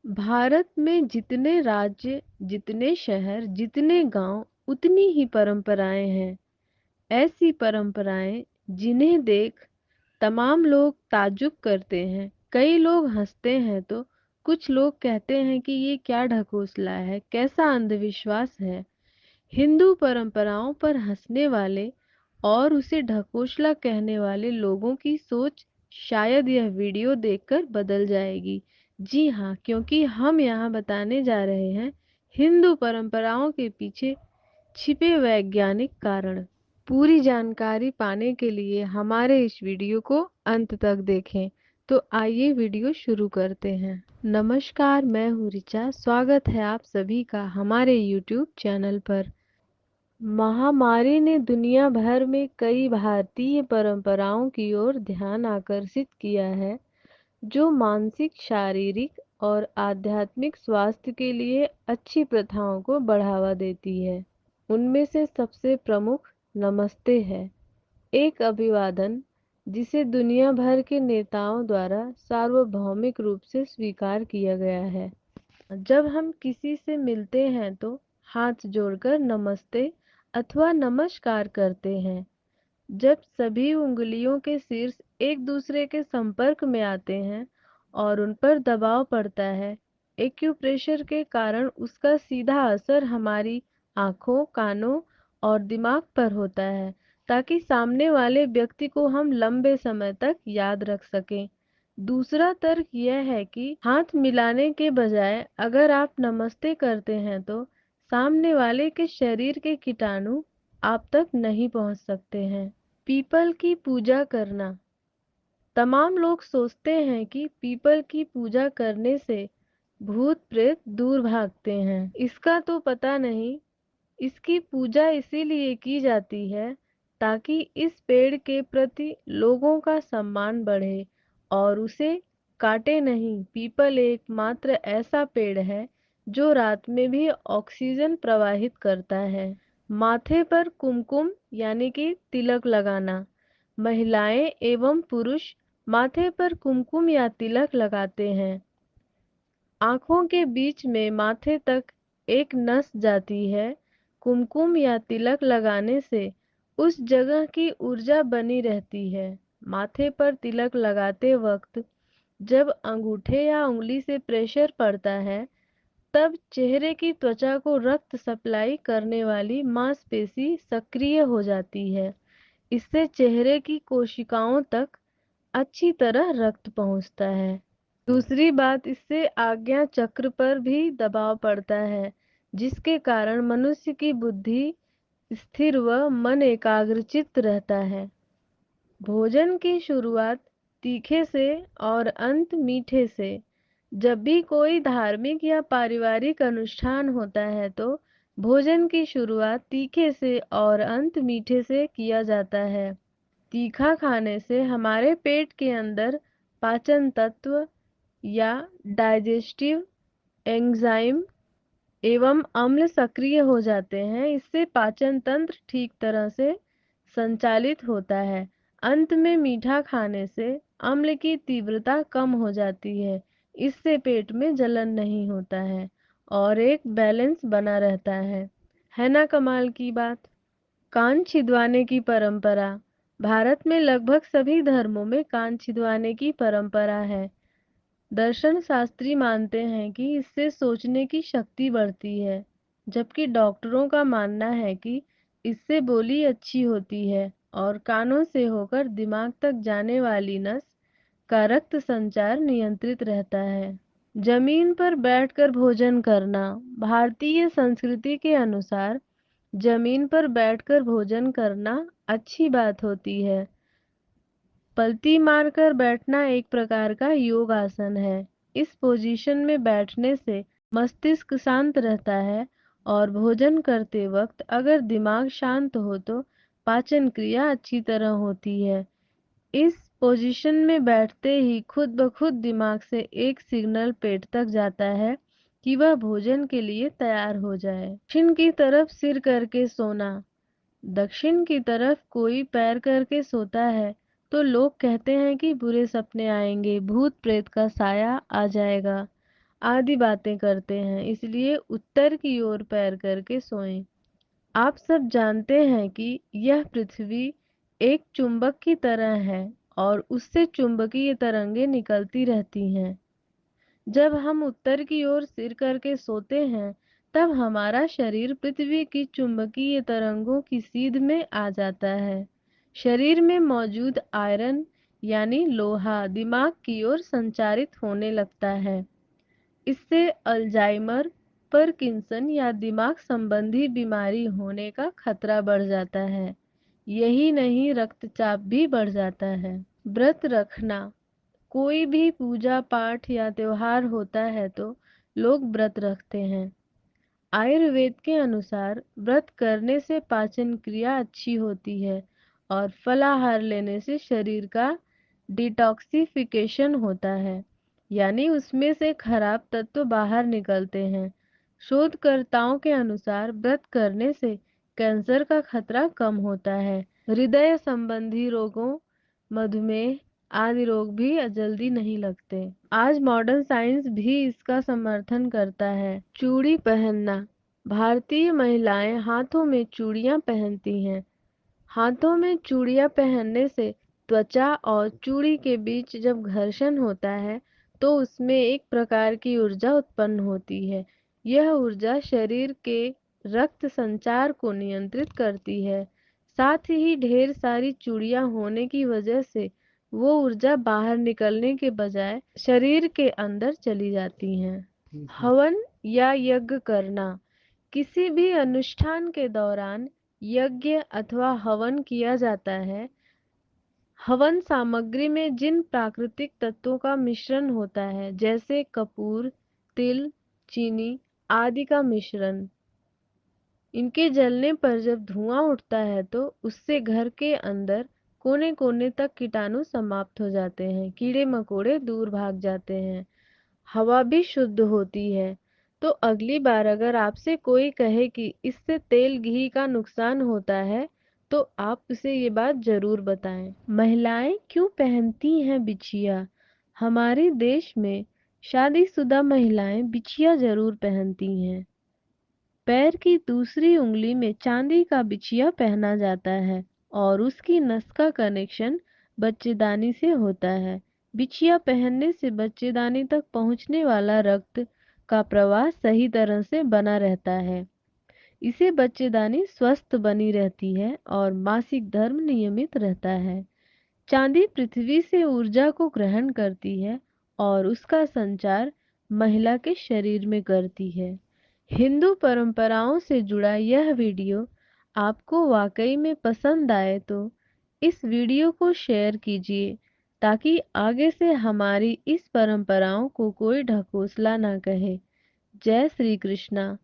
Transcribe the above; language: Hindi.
भारत में जितने राज्य, जितने शहर, जितने गांव, उतनी ही परंपराएं हैं। ऐसी परंपराएं जिन्हें देख तमाम लोग ताज्जुब करते हैं। कई लोग हंसते हैं तो कुछ लोग कहते हैं कि ये क्या ढकोसला है, कैसा अंधविश्वास है। हिंदू परंपराओं पर हंसने वाले और उसे ढकोसला कहने वाले लोगों की सोच शायद यह वीडियो देखकर बदल जाएगी। जी हाँ, क्योंकि हम यहाँ बताने जा रहे हैं हिंदू परंपराओं के पीछे छिपे वैज्ञानिक कारण। पूरी जानकारी पाने के लिए हमारे इस वीडियो को अंत तक देखें। तो आइए वीडियो शुरू करते हैं। नमस्कार, मैं हूँ रिचा। स्वागत है आप सभी का हमारे यूट्यूब चैनल पर। महामारी ने दुनिया भर में कई भारतीय परंपराओं की ओर ध्यान आकर्षित किया है, जो मानसिक, शारीरिक और आध्यात्मिक स्वास्थ्य के लिए अच्छी प्रथाओं को बढ़ावा देती है। उनमें से सबसे प्रमुख नमस्ते है, एक अभिवादन जिसे दुनिया भर के नेताओं द्वारा सार्वभौमिक रूप से स्वीकार किया गया है। जब हम किसी से मिलते हैं तो हाथ जोड़कर नमस्ते अथवा नमस्कार करते हैं। जब सभी उंगलियों के शीर्ष एक दूसरे के संपर्क में आते हैं और उन पर दबाव पड़ता है, एक्यूप्रेशर के कारण उसका सीधा असर हमारी आँखों, कानों और दिमाग पर होता है, ताकि सामने वाले व्यक्ति को हम लंबे समय तक याद रख सकें। दूसरा तर्क यह है कि हाथ मिलाने के बजाय अगर आप नमस्ते करते हैं तो सामने वाले के शरीर के कीटाणु आप तक नहीं पहुंच सकते हैं। पीपल की पूजा करना। तमाम लोग सोचते हैं कि पीपल की पूजा करने से भूत प्रेत दूर भागते हैं। इसका तो पता नहीं। इसकी पूजा इसीलिए की जाती है ताकि इस पेड़ के प्रति लोगों का सम्मान बढ़े और उसे काटे नहीं। पीपल एकमात्र ऐसा पेड़ है जो रात में भी ऑक्सीजन प्रवाहित करता है। माथे पर कुमकुम यानी कि तिलक लगाना। महिलाएं एवं पुरुष माथे पर कुमकुम या तिलक लगाते हैं। आंखों के बीच में माथे तक एक नस जाती है। कुमकुम या तिलक लगाने से उस जगह की ऊर्जा बनी रहती है। माथे पर तिलक लगाते वक्त जब अंगूठे या उंगली से प्रेशर पड़ता है, तब चेहरे की त्वचा को रक्त सप्लाई करने वाली मांसपेशी सक्रिय हो जाती है। इससे चेहरे की कोशिकाओं तक अच्छी तरह रक्त पहुंचता है। दूसरी बात, इससे आज्ञा चक्र पर भी दबाव पड़ता है, जिसके कारण मनुष्य की बुद्धि स्थिर व मन एकाग्रचित्त रहता है। भोजन की शुरुआत तीखे से और अंत मीठे से। जब भी कोई धार्मिक या पारिवारिक अनुष्ठान होता है तो भोजन की शुरुआत तीखे से और अंत मीठे से किया जाता है। तीखा खाने से हमारे पेट के अंदर पाचन तत्व या डाइजेस्टिव एंजाइम एवं अम्ल सक्रिय हो जाते हैं। इससे पाचन तंत्र ठीक तरह से संचालित होता है। अंत में मीठा खाने से अम्ल की तीव्रता कम हो जाती है। इससे पेट में जलन नहीं होता है और एक बैलेंस बना रहता है ना कमाल की बात। कान छिदवाने की परंपरा। भारत में लगभग सभी धर्मों में कान छिदवाने की परंपरा है। दर्शन शास्त्री मानते हैं कि इससे सोचने की शक्ति बढ़ती है, जबकि डॉक्टरों का मानना है कि इससे बोली अच्छी होती है और कानों से होकर दिमाग तक जाने वाली नस का रक्त संचार नियंत्रित रहता है। जमीन पर बैठकर भोजन करना। भारतीय संस्कृति के अनुसार जमीन पर बैठकर भोजन करना अच्छी बात होती है। पलती मारकर बैठना एक प्रकार का योग आसन है। इस पोजीशन में बैठने से मस्तिष्क शांत रहता है और भोजन करते वक्त अगर दिमाग शांत हो तो पाचन क्रिया अच्छी तरह होती है। इस पोजीशन में बैठते ही खुद ब खुद दिमाग से एक सिग्नल पेट तक जाता है कि वह भोजन के लिए तैयार हो जाए। दक्षिण की तरफ सिर करके सोना। दक्षिण की तरफ कोई पैर करके सोता है तो लोग कहते हैं कि बुरे सपने आएंगे, भूत प्रेत का साया आ जाएगा। आदि बातें करते हैं, इसलिए उत्तर की ओर पैर करके सोएं। आप सब जानते हैं कि यह पृथ्वी एक चुंबक की तरह है और उससे चुंबकीय तरंगें निकलती रहती हैं। जब हम उत्तर की ओर सिर करके सोते हैं, तब हमारा शरीर पृथ्वी की चुंबकीय तरंगों की सीध में आ जाता है। शरीर में मौजूद आयरन यानी लोहा दिमाग की ओर संचारित होने लगता है। इससे अल्जाइमर, पार्किंसन या दिमाग संबंधी बीमारी होने का खतरा बढ़ जाता है। यही नहीं, रक्तचाप भी बढ़ जाता है। व्रत रखना। कोई भी पूजा पाठ या त्योहार होता है तो लोग व्रत रखते हैं। आयुर्वेद के अनुसार व्रत करने से पाचन क्रिया अच्छी होती है और फलाहार लेने से शरीर का डिटॉक्सिफिकेशन होता है, यानी उसमें से खराब तत्व बाहर निकलते हैं। शोधकर्ताओं के अनुसार व्रत करने से कैंसर का खतरा कम होता है। हृदय संबंधी रोगों, मधुमेह आदि रोग भी जल्दी नहीं लगते। आज मॉडर्न साइंस भी इसका समर्थन करता है। चूड़ी पहनना। भारतीय महिलाएं हाथों में चूड़ियां पहनती हैं। हाथों में चूड़ियां पहनने से त्वचा और चूड़ी के बीच जब घर्षण होता है तो उसमें एक प्रकार की ऊर्जा उत्पन्न होती है। यह ऊर्जा शरीर के रक्त संचार को नियंत्रित करती है। साथ ही ढेर सारी चूड़ियां होने की वजह से वो ऊर्जा बाहर निकलने के बजाय शरीर के अंदर चली जाती हैं। हवन या यज्ञ करना। किसी भी अनुष्ठान के दौरान यज्ञ अथवा हवन किया जाता है। हवन सामग्री में जिन प्राकृतिक तत्वों का मिश्रण होता है, जैसे कपूर, तिल, चीनी आदि का मिश्रण, इनके जलने पर जब धुआं उठता है तो उससे घर के अंदर कोने कोने तक कीटाणु समाप्त हो जाते हैं, कीड़े मकोड़े दूर भाग जाते हैं, हवा भी शुद्ध होती है। तो अगली बार अगर आपसे कोई कहे कि इससे तेल घी का नुकसान होता है तो आप उसे ये बात जरूर बताएं। महिलाएं क्यों पहनती हैं बिछिया? हमारे देश में शादीशुदा महिलाएं बिछिया जरूर पहनती हैं। पैर की दूसरी उंगली में चांदी का बिछिया पहना जाता है और उसकी नस का कनेक्शन बच्चेदानी से होता है। बिछिया पहनने से बच्चेदानी तक पहुंचने वाला रक्त का प्रवाह सही तरह से बना रहता है। इससे बच्चेदानी स्वस्थ बनी रहती है और मासिक धर्म नियमित रहता है। चांदी पृथ्वी से ऊर्जा को ग्रहण करती है और उसका संचार महिला के शरीर में करती है। हिंदू परंपराओं से जुड़ा यह वीडियो आपको वाकई में पसंद आए तो इस वीडियो को शेयर कीजिए ताकि आगे से हमारी इस परंपराओं को कोई ढकोसला ना कहे। जय श्री कृष्णा।